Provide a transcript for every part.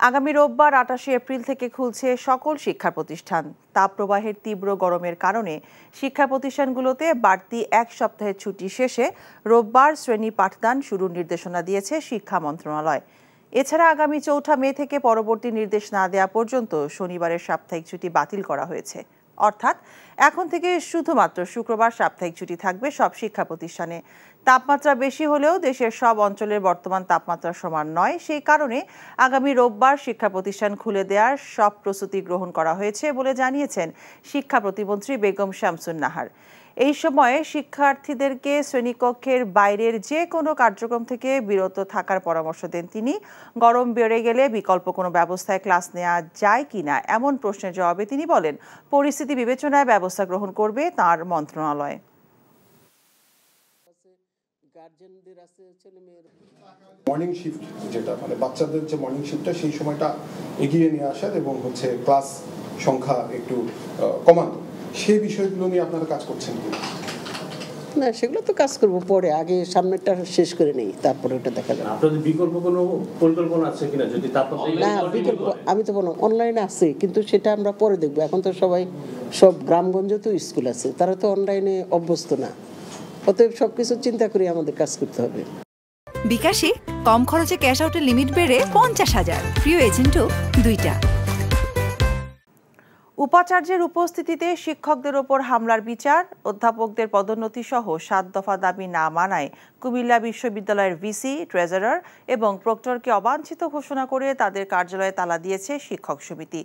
আগামী রোববার ২৮ এপ্রিল থেকে খুলছে সকল শিক্ষা প্রতিষ্ঠান। তাপপ্রবাহের তীব্র গরমের কারণে শিক্ষা প্রতিষ্ঠানগুলোতে বাড়তি এক সপ্তাহের ছুটি শেষে রোববার শ্রেণী পাঠদান শুরুর নির্দেশনা দিয়েছে শিক্ষা মন্ত্রণালয়। এছাড়া আগামী ৪ মে থেকে পরবর্তী নির্দেশ না দেওয়া পর্যন্ত শনিবারের সাপ্তাহিক ছুটি বাতিল করা হয়েছে। অর্থাৎ এখন থেকে শুধুমাত্র শুক্রবার সাপ্তাহিক ছুটি থাকবে সব শিক্ষা প্রতিষ্ঠানে। তাপমাত্রা বেশি হলেও দেশের সব অঞ্চলের বর্তমান তাপমাত্রা সমান নয়, সেই কারণে আগামী রোববার শিক্ষা প্রতিষ্ঠান খুলে দেওয়ার সব প্রস্তুতি গ্রহণ করা হয়েছে বলে জানিয়েছেন শিক্ষা প্রতিমন্ত্রী বেগম শামসুন নাহার। এই সময়ে শিক্ষার্থীদেরকে শ্রেণীকক্ষের বাইরের যে কোনো কার্যক্রম থেকে বিরত থাকার পরামর্শ দেন তিনি। গরম বেড়ে গেলে বিকল্প কোনো ব্যবস্থায় ক্লাস নেওয়া যায় কিনা এমন প্রশ্নের জবাবে তিনি বলেন, পরিস্থিতি বিবেচনায় ব্যবস্থা গ্রহণ করবে তার মন্ত্রণালয়। মর্নিং শিফট যেটা মানে বাচ্চাদের যে মর্নিং শিফটটা সেই সময়টা এগিয়ে নিয়ে আসার এবং ক্লাস সংখ্যা একটু কমানো, সেই বিষয়গুলো নিয়ে আপনারা কাজ করছেন কি না? সেগুলো তো কাজ করবো পরে, আগে সামনেরটা শেষ করে নেই, তারপরে ওটা দেখা যাবে। আপনাদের বিকল্প কোনো পরিকল্পনা আছে কিনা? যদি না, বিকল্প আমি তো বললাম অনলাইনে আছে, কিন্তু সেটা আমরা পরে দেখবো। এখন তো সব গ্রামগঞ্জে তো স্কুল আছে, তারা তো অনলাইনে অভ্যস্ত না, অতএব সবকিছু চিন্তা করে আমাদের কাজ করতে হবে। বিকাশে কম খরচে ক্যাশ আউটের লিমিট বেড়ে ৫০,০০০, প্রিয় এজেন্টও ২টা। উপাচার্যের উপস্থিতিতে শিক্ষকদের ওপর হামলার বিচার, অধ্যাপকদের পদোন্নতি সহ ৭ দফা দাবি না মানায় কুমিল্লা বিশ্ববিদ্যালয়ের ভিসি, ট্রেজারার এবং প্রক্টরকে অবাঞ্ছিত ঘোষণা করে তাদের কার্যালয়ে তালা দিয়েছে শিক্ষক সমিতি।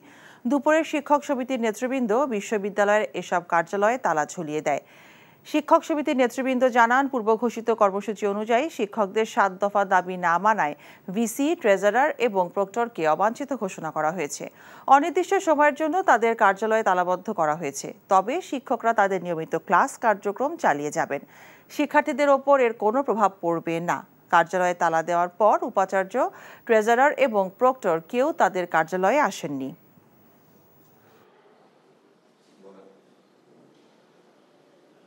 দুপুরে শিক্ষক সমিতির নেতৃবৃন্দ বিশ্ববিদ্যালয়ের এসব কার্যালয়ে তালা ঝুলিয়ে দেয়। শিক্ষক সমিতির নেতৃবৃন্দ জানান, পূর্ব ঘোষিত কর্মসূচি অনুযায়ী শিক্ষকদের ৭ দফা দাবি না মানায় ভিসি, ট্রেজারার এবং প্রক্টরকে অবাঞ্ছিত ঘোষণা করা হয়েছে। অনির্দিষ্ট সময়ের জন্য তাদের কার্যালয়ে তালাবদ্ধ করা হয়েছে। তবে শিক্ষকরা তাদের নিয়মিত ক্লাস কার্যক্রম চালিয়ে যাবেন। শিক্ষার্থীদের ওপর এর কোনো প্রভাব পড়বে না। কার্যালয়ে তালা দেওয়ার পর উপাচার্য, ট্রেজারার এবং প্রক্টর কেউ তাদের কার্যালয়ে আসেননি।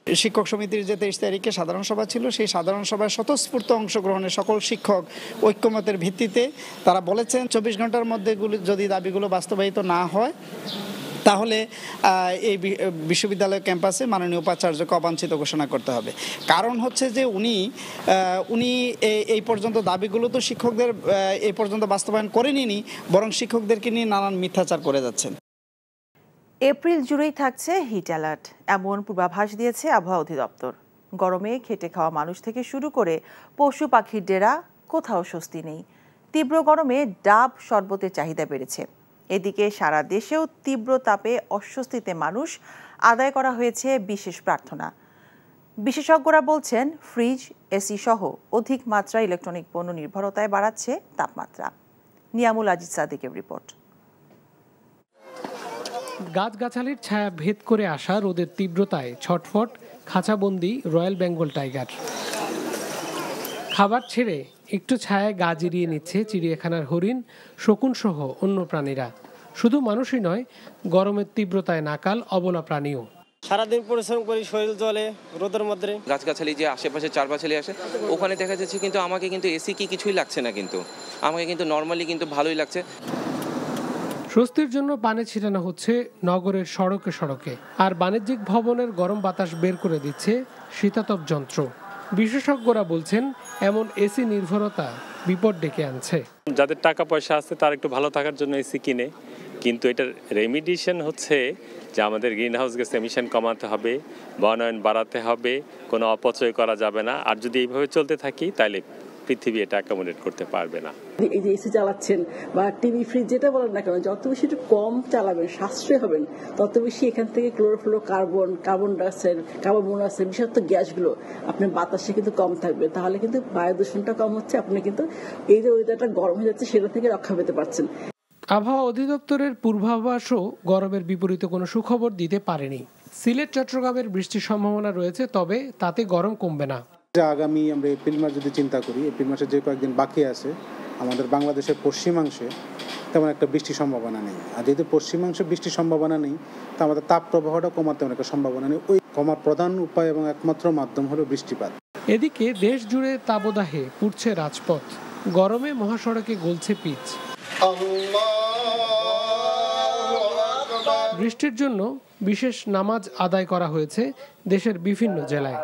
শিক্ষক সমিতির যে 23 তারিখে সাধারণ সভা ছিল, সেই সাধারণ সভায় স্বতঃস্ফূর্ত অংশগ্রহণে সকল শিক্ষক ঐক্যমতের ভিত্তিতে তারা বলেছেন 24 ঘন্টার মধ্যে যদি দাবিগুলো বাস্তবায়িত না হয় তাহলে এই বিশ্ববিদ্যালয় ক্যাম্পাসে মাননীয় উপাচার্যকে অবাঞ্ছিত ঘোষণা করতে হবে। কারণ হচ্ছে যে উনি এই পর্যন্ত দাবিগুলো তো শিক্ষকদের এই পর্যন্ত বাস্তবায়ন করেনি, বরং শিক্ষকদেরকে নিয়ে নানান মিথ্যাচার করে যাচ্ছেন। এপ্রিল জুড়েই থাকছে হিট অ্যালার্ট, এমন পূর্বাভাস দিয়েছে আবহাওয়া অধিদপ্তর। গরমে খেটে খাওয়া মানুষ থেকে শুরু করে পশু পাখির ডেরা, কোথাও স্বস্তি নেই। তীব্র গরমে ডাব শরবতের চাহিদা বেড়েছে। এদিকে সারা দেশেও তীব্র তাপে অস্বস্তিতে মানুষ, আদায় করা হয়েছে বিশেষ প্রার্থনা। বিশেষজ্ঞরা বলছেন, ফ্রিজ, এসি সহ অধিক মাত্রা ইলেকট্রনিক পণ্য নির্ভরতায় বাড়াচ্ছে তাপমাত্রা। নিয়ামুল আজিজ সাদিকের রিপোর্ট। গাছগাছালির ছায়া ভেদ করে আসা রোদের তীব্রতায় ছটফট খাঁচাবন্দি রয়্যাল বেঙ্গল টাইগার। খাবার ছেড়ে একটু ছায়ায় গা জিরিয়ে নিচ্ছে চিড়িয়াখানার হরিণ, শকুন সহ অন্য প্রাণীরা। শুধু মানুষই নয়, গরমের তীব্রতায় নাকাল অবলা প্রাণীও। সারাদিন পরিশ্রম করি, শরীর জ্বলে রোদের মধ্যে। গাছগাছালি যে আশেপাশে চারপাশে আসে, ওখানে দেখা যাচ্ছে কিন্তু আমাকে কিন্তু এসি কি কিছুই লাগছে না, কিন্তু আমাকে কিন্তু নর্মালি কিন্তু ভালোই লাগছে। স্বস্তির জন্য পানি ছিটানো হচ্ছে নগরের সড়কে সড়কে, আর বাণিজ্যিক ভবনের গরম বাতাস বের করে দিচ্ছে শীতাতপ যন্ত্র। বিশেষজ্ঞরা বলছেন, এমন এসি নির্ভরতা বিপদ ডেকে আনছে। যাদের টাকা পয়সা আছে তারা একটু ভালো থাকার জন্য এসি কিনে, কিন্তু এটার রেমিডিয়েশন হচ্ছে যে আমাদের গ্রিন হাউস গ্যাস এমিশন কমাতে হবে, বনায়ন বাড়াতে হবে, কোনো অপচয় করা যাবে না। আর যদি এইভাবে চলতে থাকি তাহলে পৃথিবী এটা অ্যাকোমোডেট করতে পারবে না। এই যে এসি চালাচ্ছেন বা টিভি, ফ্রিজ, যেটা বলেন না কেন, যত বেশি একটু কম চালাবেন, সাশ্রয় হবেন, তত বেশি এখান থেকে chlorofluoro carbon, carbon dioxide, carbon monoxide, বিষাক্ত গ্যাসগুলো আপনার বাতাসে কিন্তু কম থাকবে। তাহলে কিন্তু বায়ু দূষণটা কম হচ্ছে, আপনি কিন্তু এই যে ওয়েদারটা গরম হয়ে যাচ্ছে সেটা থেকে রক্ষা পেতে পারছেন। আবহাওয়া অধিদপ্তরের পূর্বাভাসও গরমের বিপরীতে কোনো সুখবর দিতে পারেনি। সিলেট, চট্টগ্রামের বৃষ্টির সম্ভাবনা রয়েছে, তবে তাতে গরম কমবে না। আগামী আমরা এপ্রিল মাস যদি চিন্তা করি, এপ্রিল মাসে যে কয়েকদিন বাকি আছে, আমাদের বাংলাদেশের পশ্চিমাংশে তেমন একটা বৃষ্টির সম্ভাবনা নেই। আর যেহেতু পশ্চিমাংশে বৃষ্টির সম্ভাবনা নেই, তা আমাদের তাপ প্রবাহটা কমার তেমন একটা সম্ভাবনা নেই। ওই কমার প্রধান উপায় এবং একমাত্র মাধ্যম হলো বৃষ্টিপাত। এদিকে দেশ জুড়ে তাপদাহে পুড়ছে রাজপথ, গরমে মহাসড়কে গলছে পিচ। বৃষ্টির জন্য বিশেষ নামাজ আদায় করা হয়েছে দেশের বিভিন্ন জেলায়।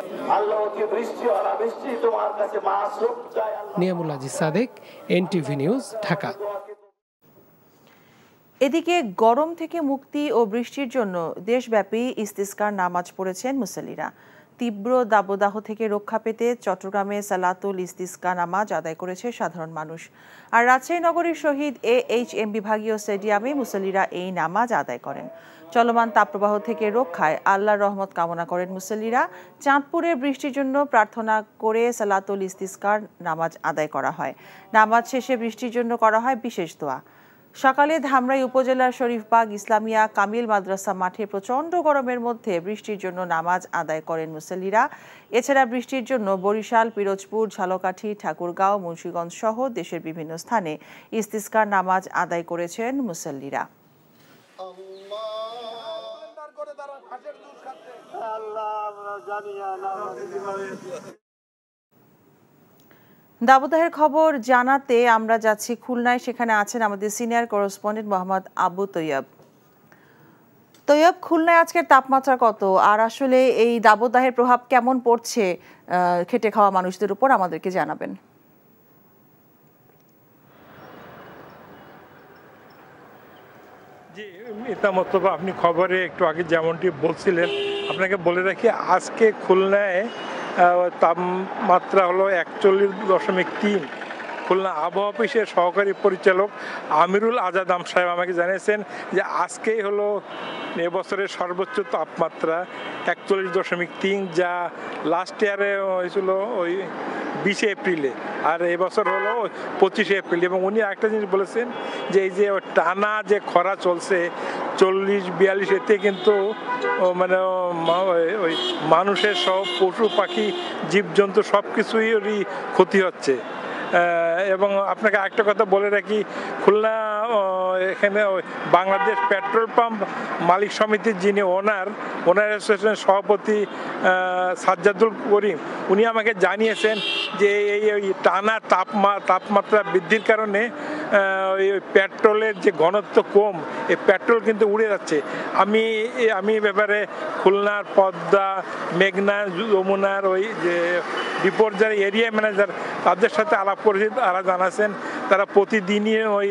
Niamul Aziz Sadek, NTV news, Dhaka. এদিকে গরম থেকে মুক্তি ও বৃষ্টির জন্য দেশব্যাপী ইস্তিসকার নামাজ পড়েছেন মুসল্লিরা। তীব্র দাবদাহ থেকে রক্ষা পেতে চট্টগ্রামে সালাতুল ইস্তিসকা নামাজ আদায় করেছে সাধারণ মানুষ। আর রাজশাহী নগরীর শহীদ AHM বিভাগীয় স্টেডিয়ামে মুসল্লিরা এই নামাজ আদায় করেন। চলমান তাপপ্রবাহ থেকে রক্ষায় আল্লাহর রহমত কামনা করেন মুসল্লিরা। চাঁদপুরে বৃষ্টির জন্য প্রার্থনা করে সালাতুল ইস্তিসকার নামাজ আদায় করা হয়। নামাজ শেষে বৃষ্টির জন্য করা হয় বিশেষ দোয়া। সকালে ধামরাই উপজেলার শরীফবাগ ইসলামিয়া কামিল মাদ্রাসা মাঠে প্রচণ্ড গরমের মধ্যে বৃষ্টির জন্য নামাজ আদায় করেন মুসল্লিরা। এছাড়া বৃষ্টির জন্য বরিশাল, পিরোজপুর, ঝালকাঠি, ঠাকুরগাঁও, মুন্সিগঞ্জ সহ দেশের বিভিন্ন স্থানে ইস্তিসকার নামাজ আদায় করেছেন মুসল্লিরা। দাবদাহের খবর জানাতে আমরা যাচ্ছি খুলনায়। সেখানে আছেন আমাদের সিনিয়র করেসপন্ডেন্ট মোহাম্মদ আবু তৈয়ব। তৈয়ব, খুলনায় আজকের তাপমাত্রা কত, আর আসলে এই দাবদাহের প্রভাব কেমন পড়ছে খেটে খাওয়া মানুষদের উপর, আমাদেরকে জানাবেন। জি মিতামতবা, আপনি খবরে একটু আগে যেমনটি বলছিলেন, আপনাকে বলে রাখি আজকে খুলনায় তাপমাত্রা হলো 41.3। খুলনা আবহাওয়া অফিসের সহকারী পরিচালক আমিরুল আজাদ সাহেব আমাকে জানিয়েছেন যে আজকেই হলো এবছরের সর্বোচ্চ তাপমাত্রা 41.3, যা লাস্ট ইয়ারে হয়েছিল ওই 20 এপ্রিলে, আর এবছর হলো 25 এপ্রিল। এবং উনি একটা জিনিস বলেছেন যে এই যে টানা যে খরা চলছে 40-42, এতে কিন্তু মানে ওই মানুষের সব পশু পাখি জীবজন্তু সব কিছুই ক্ষতি হচ্ছে। এবং আপনাকে একটা কথা বলে রাখি, খুলনা এখানে বাংলাদেশ পেট্রোল পাম্প মালিক সমিতির যিনি ওনার অ্যাসোসিয়েশনের সভাপতি সাজ্জাদুল করিম, উনি আমাকে জানিয়েছেন যে এই টানা তাপমাত্রা বৃদ্ধির কারণে ওই পেট্রোলের যে ঘনত্ব কম, এই পেট্রোল কিন্তু উড়ে যাচ্ছে। আমি ব্যাপারে খুলনার পদ্মা, মেঘনা, যমুনার ওই যে ডিপোর যারা এরিয়া ম্যানেজার তাদের সাথে আলাপ করেছি, তারা জানাচ্ছেন তারা প্রতিদিনই ওই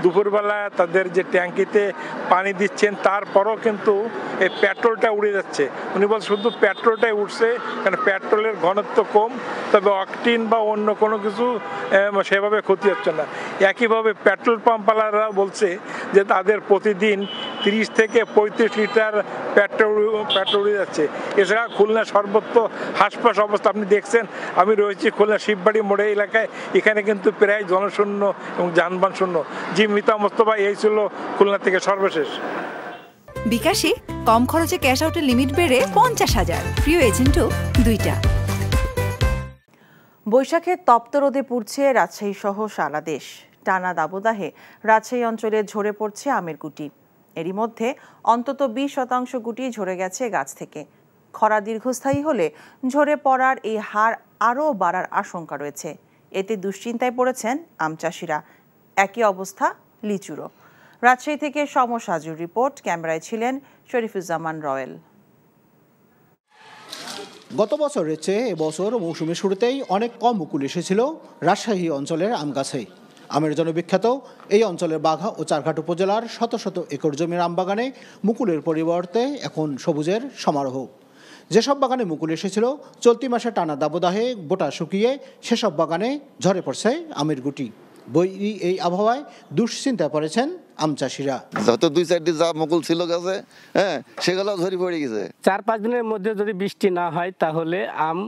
দুপুরবেলা তাদের যে ট্যাঙ্কিতে পানি দিচ্ছেন, তারপরও কিন্তু এই পেট্রোলটা উড়ে যাচ্ছে। উনি বলছেন শুধু পেট্রোলটাই উঠছে, কারণ পেট্রোলের ঘনত্ব কম, তবে অকটিন বা অন্য কোনো কিছু সেভাবে ক্ষতি হচ্ছে না। একইভাবে পেট্রোল পাম্পওয়ালারা বলছে যে তাদের প্রতিদিন 30 থেকে 35 লিটার পেট্রোল উড়ে যাচ্ছে। এছাড়া খুলনা সর্বত্র হাসপাস অবস্থা আপনি দেখছেন। আমি রয়েছি খুলনা শিববাড়ি মোড়ে এলাকায়, এখানে কিন্তু প্রায় জনশূন্য এবং যানবাহন শূন্য। জি মিতা মোস্তফা, এই ছিল খুলনা থেকে সর্বশেষ। বিকাশে কম খরচে ক্যাশ আউটের লিমিট বেড়ে 50,000, প্রিয় এজেন্টও 2টা। বৈশাখের তপ্ত রোদে পুড়ছে রাজশাহী সহ সারা দেশ। টানা দাবদাহে রাজশাহী অঞ্চলে ঝরে পড়ছে আমের গুটি। এরই মধ্যে অন্তত 20% গুটি ঝরে গেছে গাছ থেকে। খরা দীর্ঘস্থায়ী হলে ঝরে পড়ার এই হার আরও বাড়ার আশঙ্কা রয়েছে। এতে দুশ্চিন্তায় পড়েছেন আম চাষিরা। একই অবস্থা লিচুরও। রাজশাহী থেকে সমসাজুর রিপোর্ট, ক্যামেরায় ছিলেন শরীফুজ্জামান রয়েল। গত বছরের চেয়ে এবছর মৌসুমের শুরুতেই অনেক কম মুকুল এসেছিল রাজশাহী অঞ্চলের আম গাছে। আমের জন্য বিখ্যাত এই অঞ্চলের বাঘা ও চারঘাট উপজেলার শত শত একর জমির আম বাগানে মুকুলের পরিবর্তে এখন সবুজের সমারোহ। যেসব বাগানে মুকুল এসেছিল চলতি মাসে টানা দাবদাহে বোটা শুকিয়ে সেসব বাগানে ঝরে পড়ছে আমের গুটি। বৈরী এই আবহাওয়ায় দুশ্চিন্তায় পড়েছেন আম চাষিরা। যত 2-4টি যা মুকুল ছিল গাছে, সেগুলো ঝরে পড়ে গেছে। 4-5 দিনের মধ্যে যদি বৃষ্টি না হয় তাহলে আম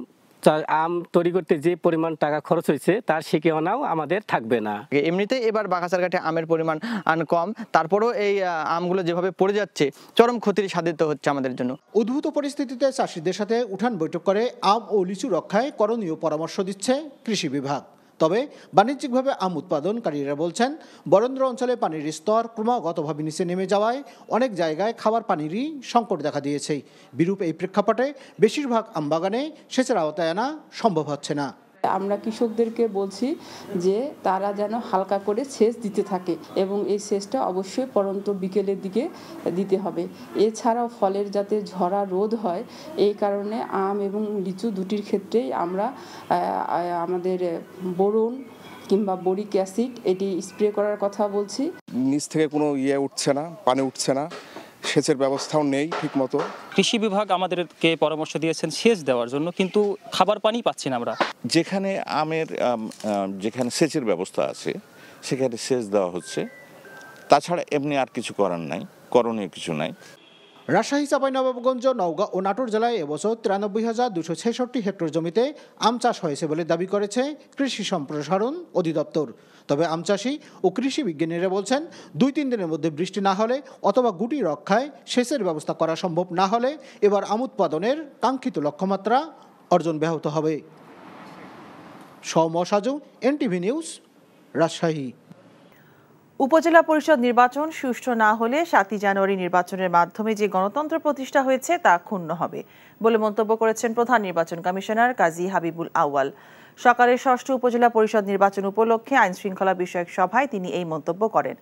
তৈরি করতে যে পরিমাণ টাকা খরচ হয়েছে তার শিকেওনাও আমাদের থাকবে না। এমনিতেই এবার বাঘাচারঘাটে আমের পরিমাণ কম, তারপরেও এই আমগুলো যেভাবে পড়ে যাচ্ছে চরম ক্ষতির সাধিত হচ্ছে আমাদের জন্য। উদ্ভূত পরিস্থিতিতে চাষিদের সাথে উঠান বৈঠক করে আম ও লিচু রক্ষায় করণীয় পরামর্শ দিচ্ছে কৃষি বিভাগ। তবে বাণিজ্যিকভাবে আম উৎপাদনকারীরা বলছেন বরেন্দ্র অঞ্চলে পানির স্তর ক্রমাগতভাবে নিচে নেমে যাওয়ায় অনেক জায়গায় খাবার পানিরই সংকট দেখা দিয়েছে। বিরূপ এই প্রেক্ষাপটে বেশিরভাগ আম বাগানে সেচের আওতায় আনা সম্ভব হচ্ছে না। আমরা কৃষকদেরকে বলছি যে তারা যেন হালকা করে সেচ দিতে থাকে এবং এই সেচটা অবশ্যই পরন্ত বিকেলের দিকে দিতে হবে। এছাড়াও ফলের যাতে ঝরা রোদ হয় এই কারণে আম এবং লিচু দুটির ক্ষেত্রেই আমরা আমাদের বোরন কিংবা বোরিক অ্যাসিড এটি স্প্রে করার কথা বলছি। নিচ থেকে কোনো উঠছে না, পানি উঠছে না, সেচের ব্যবস্থাও নেই ঠিকমতো। কৃষি বিভাগ আমাদেরকে পরামর্শ দিয়েছেন সেচ দেওয়ার জন্য, কিন্তু খাবার পানি পাচ্ছি না আমরা। যেখানে আমের যেখানে সেচের ব্যবস্থা আছে সেখানে সেচ দেওয়া হচ্ছে, তাছাড়া এমনি আর কিছু করার নাই, করণীয় কিছু নাই। রাজশাহী, চাঁপাইনবাবগঞ্জ, নওগাঁ ও নাটোর জেলায় এবছর 93,266 হেক্টর জমিতে আম চাষ হয়েছে বলে দাবি করেছে কৃষি সম্প্রসারণ অধিদপ্তর। তবে আম চাষি ও কৃষি বিজ্ঞানীরা বলছেন 2-3 দিনের মধ্যে বৃষ্টি না হলে অথবা গুটি রক্ষায় সেচের ব্যবস্থা করা সম্ভব না হলে এবার আম উৎপাদনের কাঙ্ক্ষিত লক্ষ্যমাত্রা অর্জন ব্যাহত হবে। Soumya Saju, NTV news, Rajshahi. উপজেলা পরিষদ নির্বাচন সুষ্ঠু না হলে 7 জানুয়ারি নির্বাচনের মাধ্যমে যে গণতন্ত্র প্রতিষ্ঠা হয়েছে তা ক্ষুণ্ণ হবে বলে মন্তব্য করেছেন প্রধান নির্বাচন কমিশনার কাজী হাবিবুল আউয়াল। সকালে 6ষ্ঠ উপজেলা পরিষদ নির্বাচন উপলক্ষে আইন শৃঙ্খলা বিষয়ক সভায় তিনি এই মন্তব্য করেন।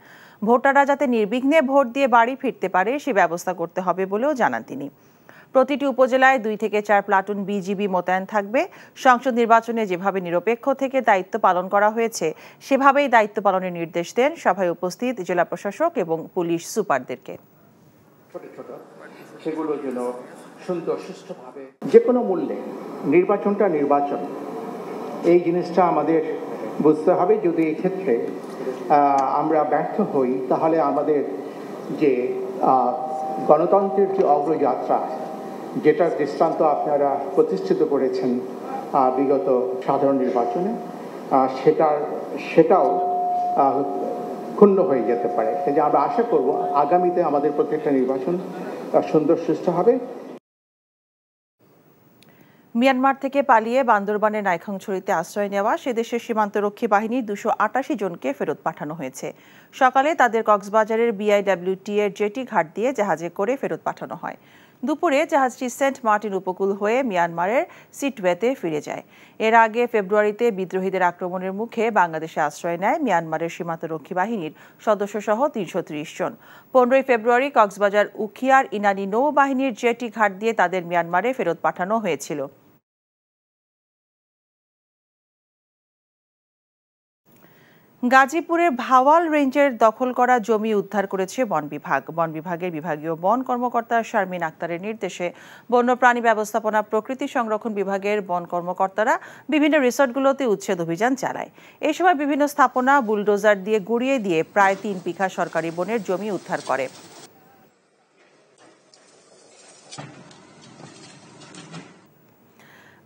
ভোটাররা যাতে নির্বিঘ্নে ভোট দিয়ে বাড়ি ফিরতে পারে সে ব্যবস্থা করতে হবে বলেও জানান তিনি। প্রতিটি উপজেলায় 2 থেকে 4 প্লাটুন বিজিবি মোতায়েন থাকবে। সংসদ নির্বাচনে যেভাবে নিরপেক্ষ থেকে দায়িত্ব পালন করা হয়েছে সেভাবেই দায়িত্ব পালনের নির্দেশ দেন সভায় উপস্থিত জেলা প্রশাসক এবং পুলিশ সুপারদেরকে। সেগুলো যেন সুন্দর সুষ্ঠুভাবে যে কোনো মূল্যে নির্বাচনটা নির্বাচন, এই জিনিসটা আমাদের বুঝতে হবে। যদি এই ক্ষেত্রে আমরা ব্যর্থ হই তাহলে আমাদের যে গণতন্ত্রের যে অগ্রযাত্রা, যেটার দৃষ্টান্ত আপনারা প্রতিষ্ঠিত করেছেন বিগত সাধারণ নির্বাচনে, সেটাও ক্ষুণ্ণ হয়ে যেতে পারে। যে আমরা আশা করব আগামীতে আমাদের প্রত্যেকটা নির্বাচন সুন্দর সুষ্ঠু হবে। মিয়ানমার থেকে পালিয়ে বান্দরবানের নাইখংছড়িতে আশ্রয় নেওয়া সে দেশের সীমান্তরক্ষী বাহিনীর 288 জনকে ফেরত পাঠানো হয়েছে। সকালে তাদের কক্সবাজারের BIWT এর জেটি ঘাট দিয়ে জাহাজে করে ফেরত পাঠানো হয়। দুপুরে জাহাজটি সেন্ট মার্টিন উপকূল হয়ে মিয়ানমারের সিটওয়েতে ফিরে যায়। এর আগে ফেব্রুয়ারিতে বিদ্রোহীদের আক্রমণের মুখে বাংলাদেশে আশ্রয় নেয় মিয়ানমারের সীমান্তরক্ষী বাহিনীর সদস্যসহ 330 জন। 15 ফেব্রুয়ারি কক্সবাজার উখিয়ার ইনানি নৌবাহিনীর জেটি ঘাট দিয়ে তাদের মিয়ানমারে ফেরত পাঠানো হয়েছিল। গাজীপুরের ভাওয়াল রেঞ্জের দখল করা জমি উদ্ধার করেছে বন বিভাগ। বন বিভাগের বিভাগীয় বন কর্মকর্তা শারমিন আক্তারের নির্দেশে বন্যপ্রাণী ব্যবস্থাপনা প্রকৃতি সংরক্ষণ বিভাগের বন কর্মকর্তারা বিভিন্ন রিসোর্টগুলোতে উচ্ছেদ অভিযান চালায়। এই সময় বিভিন্ন স্থাপনা বুলডোজার দিয়ে গুড়িয়ে দিয়ে প্রায় 3 বিঘা সরকারি বনের জমি উদ্ধার করে।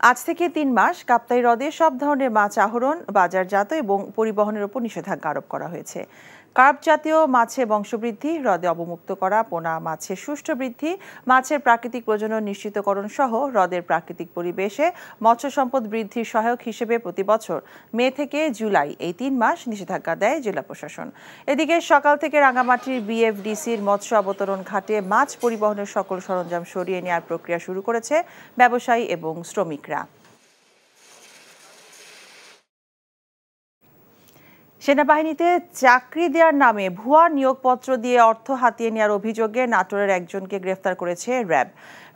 আজ থেকে 3 মাস কাপ্তাই হ্রদে সব ধরনের মাছ আহরণ, বাজারজাত এবং পরিবহনের উপর নিষেধাজ্ঞা আরোপ করা হয়েছে। কার্প জাতীয় মাছে বংশবৃদ্ধি, হ্রদে অবমুক্ত করা পোনা মাছের সুষ্ঠু বৃদ্ধি, মাছের প্রাকৃতিক প্রজনন নিশ্চিতকরণ সহ হ্রদের প্রাকৃতিক পরিবেশে মৎস্য সম্পদ বৃদ্ধির সহায়ক হিসেবে প্রতি বছর মে থেকে জুলাই এই 3 মাস নিষেধাজ্ঞা দেয় জেলা প্রশাসন। এদিকে সকাল থেকে রাঙামাটির BFDCর মৎস্য অবতরণ ঘাটে মাছ পরিবহনের সকল সরঞ্জাম সরিয়ে নেওয়ার প্রক্রিয়া শুরু করেছে ব্যবসায়ী এবং শ্রমিকরা। সেনাবাহিনীতে চাকরি দেওয়ার নামে ভুয়া নিয়োগপত্র দিয়ে অর্থ হাতিয়ে নেওয়ার অভিযোগে নাটোরের একজনকে গ্রেফতার করেছে র্যাব।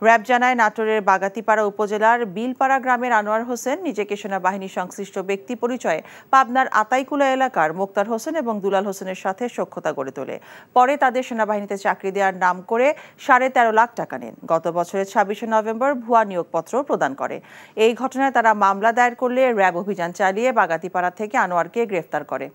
র্যাব জানায় নাটোরের বাগাতিপাড়া উপজেলার বিলপাড়া গ্রামের আনোয়ার হোসেন নিজেকে সেনাবাহিনী সংশ্লিষ্ট ব্যক্তি পরিচয়ে পাবনার আতাইকুলা এলাকার মোক্তার হোসেন এবং দুলাল হোসেনের সাথে সখ্যতা গড়ে তোলে। পরে তাদের সেনাবাহিনীতে চাকরি দেওয়ার নাম করে 13.5 লাখ টাকা নেন। গত বছরের 26 নভেম্বর ভুয়া নিয়োগপত্র প্রদান করে। এই ঘটনায় তারা মামলা দায়ের করলে র্যাব অভিযান চালিয়ে বাগাতিপাড়া থেকে আনোয়ারকে গ্রেফতার করে।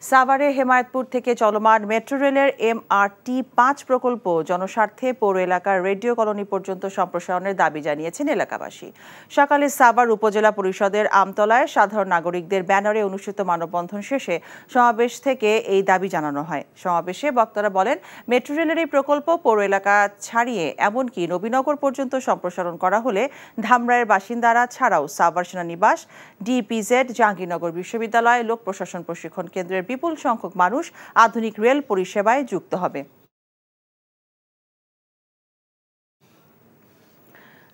সাভারে হেমায়েতপুর থেকে চলমান মেট্রো রেলের MRT-5 প্রকল্প জনস্বার্থে পৌর এলাকার রেডিও কলোনি পর্যন্ত সম্প্রসারণের দাবি জানিয়েছেন এলাকাবাসী। সকালে সাভার উপজেলা পরিষদের আমতলায় সাধারণ নাগরিকদের ব্যানারে অনুষ্ঠিত মানববন্ধন শেষে সমাবেশ থেকে এই দাবি জানানো হয়। সমাবেশে বক্তারা বলেন, মেট্রো রেলের এই প্রকল্প পৌর এলাকা ছাড়িয়ে এমনকি নবীনগর পর্যন্ত সম্প্রসারণ করা হলে ধামরাইয়ের বাসিন্দারা ছাড়াও সাভার সেনানিবাস, DPZ, জাহাঙ্গীরনগর বিশ্ববিদ্যালয়, লোক প্রশাসন প্রশিক্ষণ কেন্দ্রের বিপুল সংখ্যক মানুষ আধুনিক রেল পরিষেবায় যুক্ত হবে।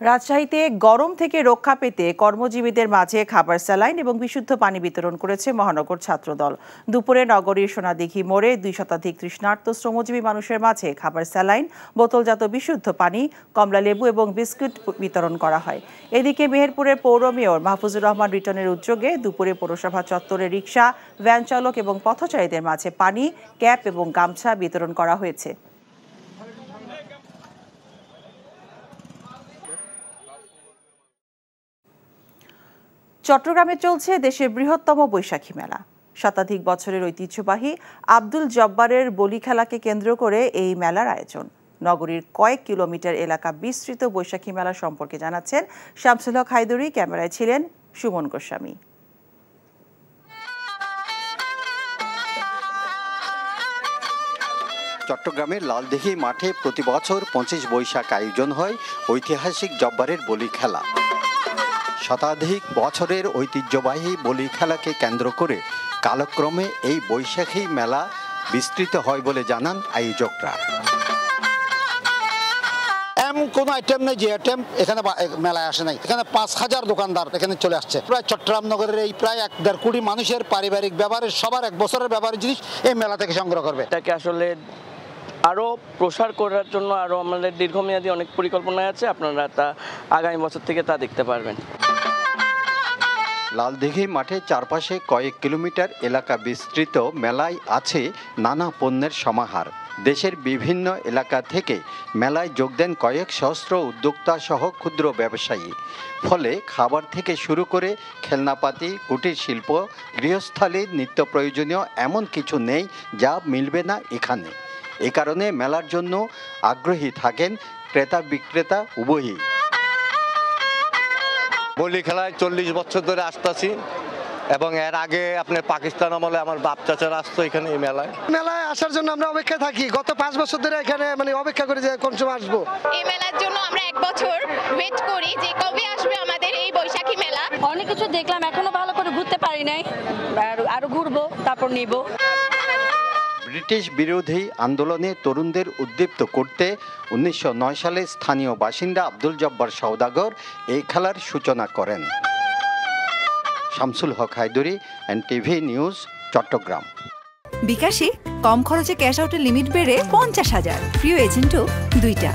রাজশাহীতে গরম থেকে রক্ষা পেতে কর্মজীবীদের মাঝে খাবার স্যালাইন এবং বিশুদ্ধ পানি বিতরণ করেছে মহানগর ছাত্রদল। দুপুরে নগরীর সোনাদিঘি মোড়ে 2 শতাধিক তৃষ্ণার্ত শ্রমজীবী মানুষের মাঝে খাবার স্যালাইন, বোতলজাত বিশুদ্ধ পানি, কমলালেবু এবং বিস্কুট বিতরণ করা হয়। এদিকে মেহেরপুরের পৌর মেয়র মাহফুজুর রহমান রিটনের উদ্যোগে দুপুরে পৌরসভা চত্বরে রিকশা, ভ্যান চালক এবং পথচারীদের মাঝে পানি, ক্যাপ এবং গামছা বিতরণ করা হয়েছে। চট্টগ্রামে চলছে দেশের বৃহত্তম বৈশাখী মেলা। শতাধিক বছরের ঐতিহ্যবাহী আব্দুল জব্বারের বলি খেলাকে কেন্দ্র করে এই মেলার আয়োজন। নগরীর কয়েক কিলোমিটার এলাকা বিস্তৃত বৈশাখী মেলা সম্পর্কে জানাচ্ছেন শামসুল হক হায়দরি। ক্যামেরায় ছিলেন সুমন গোস্বামী। চট্টগ্রামের লালদিঘি মাঠে প্রতি বছর 25 বৈশাখ আয়োজন হয় ঐতিহাসিক জব্বারের বলি খেলা। শতাধিক বছরের ঐতিহ্যবাহী বলি খেলাকে কেন্দ্র করে কালক্রমে এই বৈশাখী মেলা বিস্তৃত হয় বলে জানান আয়োজকরা। কোনো আইটেম নেই যে আইটেম এখানে মেলায় আসে নাই। এখানে 5000 দোকানদার এখানে চলে আসছে। প্রায় চট্টগ্রাম নগরের এই প্রায় 1.5 কোটি মানুষের পারিবারিক ব্যবহারের সবার 1 বছরের ব্যবহারের জিনিস এই মেলা থেকে সংগ্রহ করবে। এটাকে আসলে আরও প্রসার করার জন্য আরও আমাদের দীর্ঘমেয়াদী অনেক পরিকল্পনা আছে। আপনারা তা আগামী বছর থেকে তা দেখতে পারবেন। লালদিঘি মাঠে চারপাশে কয়েক কিলোমিটার এলাকা বিস্তৃত মেলায় আছে নানা পণ্যের সমাহার। দেশের বিভিন্ন এলাকা থেকে মেলায় যোগ দেন কয়েক সহস্র উদ্যোক্তা সহ ক্ষুদ্র ব্যবসায়ী। ফলে খাবার থেকে শুরু করে খেলনাপাতি, কুটির শিল্প, গৃহস্থালির নিত্য প্রয়োজনীয় এমন কিছু নেই যা মিলবে না এখানে। এ কারণে মেলার জন্য আগ্রহী থাকেন ক্রেতা বিক্রেতা উভয়ই। বলি খেলায় 40 বছর ধরে আসতেছি এবং এর আগে আপনি পাকিস্তান আমলে আমার বাপ চাচারা আসতো এখানে এই মেলায় আসার জন্য আমরা অপেক্ষা থাকি। গত 5 বছর ধরে এখানে অপেক্ষা করি যে কোন সময় আসবো। এই মেলার জন্য আমরা 1 বছর ওয়েট করি যে কবে আসবে আমাদের এই বৈশাখী মেলা। অনেক কিছু দেখলাম, এখনো ভালো করে ঘুরতে পারি নাই, আরো ঘুরবো তারপর নিব। ব্রিটিশ বিরোধী আন্দোলনে তরুণদের উদ্দীপ্ত করতে 1909 সালে স্থানীয় বাসিন্দা আব্দুল জব্বার সওদাগর এই খেলার সূচনা করেন। শামসুল হক হায়দরি, এনটিভি নিউজ, চট্টগ্রাম। বিকাশে কম খরচে ক্যাশ আউটের লিমিট বেড়ে 50,000, প্রিয় এজেন্টও 2টা।